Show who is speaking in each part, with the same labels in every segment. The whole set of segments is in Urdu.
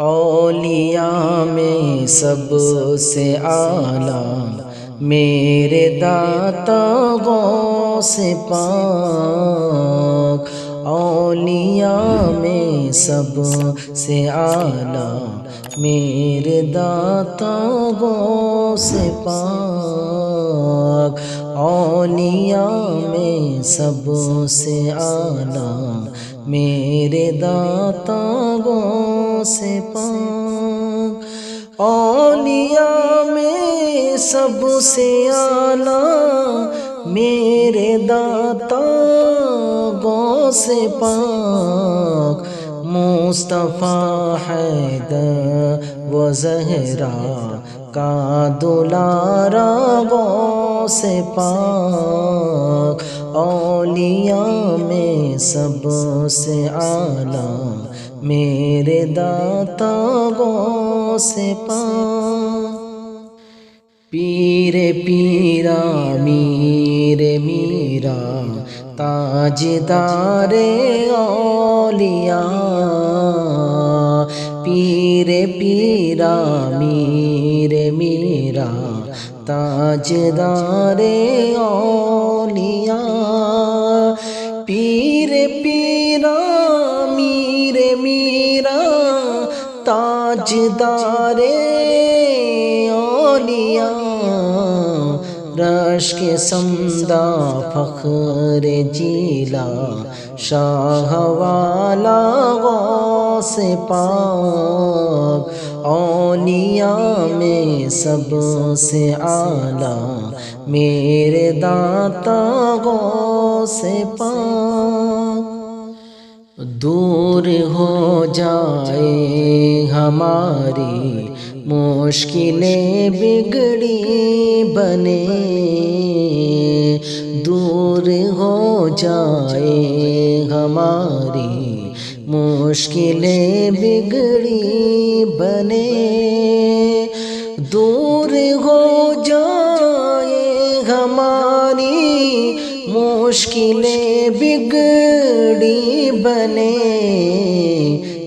Speaker 1: اولیاء میں سب سے اعلیٰ میرے داتا غوث پاک، اولیاء میں سب سے اعلیٰ میرے داتا غوث پاک، اولیاء میں سب سے اعلیٰ میرے داتا غوث پاک، اولیاء میں سب سے اعلیٰ میرے داتا غوث پاک، مصطفیٰ حیدر و زہرا کا دلارا غوث پاک، اولیاء میں سب سے اعلیٰ میرے داتا غوث پاک، پیر پیرا میر میرا تاجدار اولیاء، پیر پیرا میر میرا تاجدار اولیاء، پیر پیرا میر میرا تاجدار اولیاء، رشک سمدہ فخر جیلا شاہ والا غوث پاک، اولیاء میں سب سے اعلیٰ میرے داتا غوث پاک، دور ہو جائے ہماری مشکلیں بگڑی بنے، دور ہو جائے ہماری مشکلیں بگڑی بنے، دور ہو جائے ہماری مشکلیں بگڑی بنے،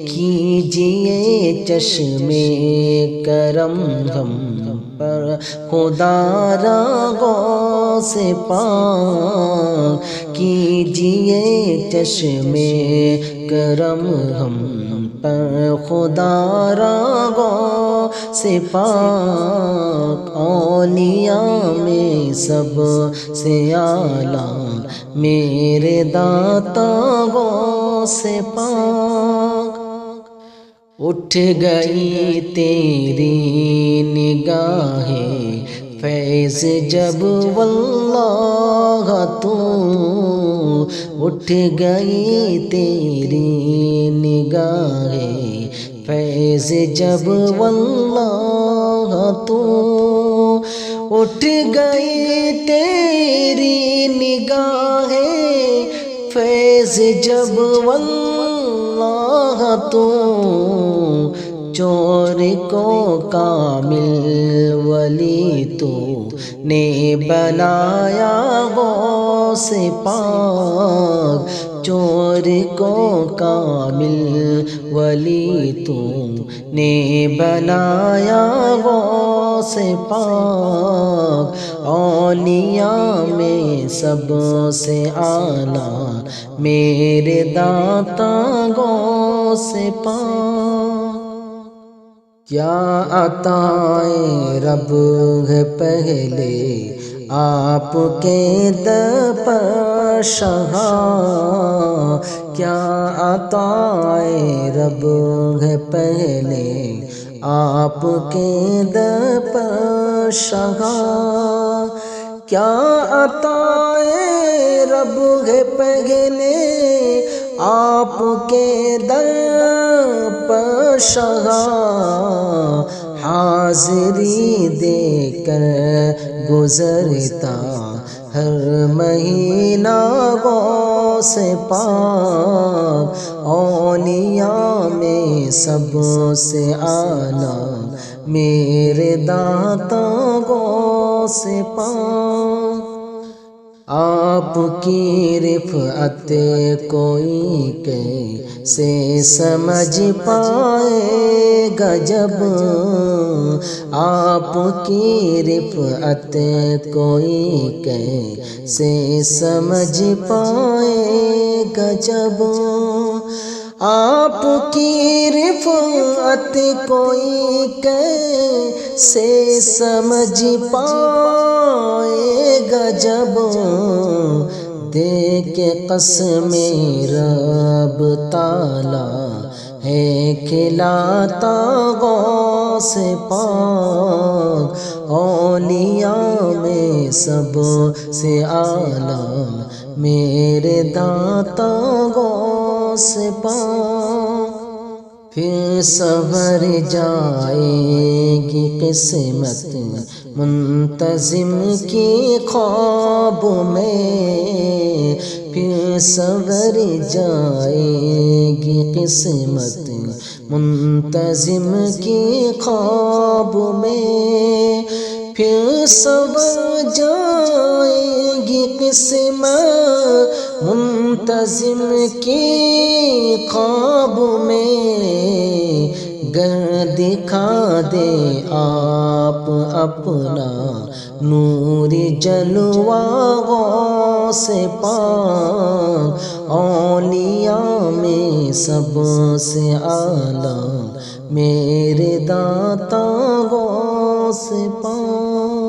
Speaker 1: کیجئے چشم کرم ہم پر خدا را غوث پاک، کیجئے چشم کرم ہم پر خدا را غوث پاک، اولیاء میں سب سے اعلیٰ میرے داتا غوث پاک، اٹھ گئی تیری نگاہیں فیض جب واللہ تو، اٹھ گئی تیری نگاہیں فیض جب واللہ تو، اٹھ گئی تیری نگاہیں فیض جب واللہ تو، چور کو کامل ولی تو نے بنایا غوث پاک، چور کو کامل ولی تو نے بنایا غوث پاک، اولیاء میں سب سے اعلیٰ میرے داتا غوث پاک، کیا عطائے رب ہے پہلے آپ کے در پر شہاں، کیا عطائے رب ہے پہلے آپ کے در پر شہاں، کیا عطائے رب ہے پہلے آپ کے در پر شہاں، حاضری دے کر گزرتا ہر مہینہ غوث پاک، اولیاء میں سب سے اعلیٰ میرے داتا غوث پاک، آپ کی رفعت کوئی کیسے سمجھ پائے گا جب آپ کی رفعت کوئی کیسے سمجھ پائے گا جب آپ کی رفعت کوئی کیسے سمجھ پائے گا جب دے کے قسم رب تعالی ہے کھلاتا غوث پاک اولیاء میں سب سے اعلیٰ میرے داتا غوث پاک پھر سنور جائے گی قسمت منتظم کی خواب میں پھر سنور جائے گی قسمت منتظم کی خواب میں پھر سنور جائے گی قسمت منتظم کی خواب میں گر دکھا دے آپ اپنا نوری جلوہ غوث پاک اولیاء میں سب سے اعلیٰ میرے داتا غوث پاک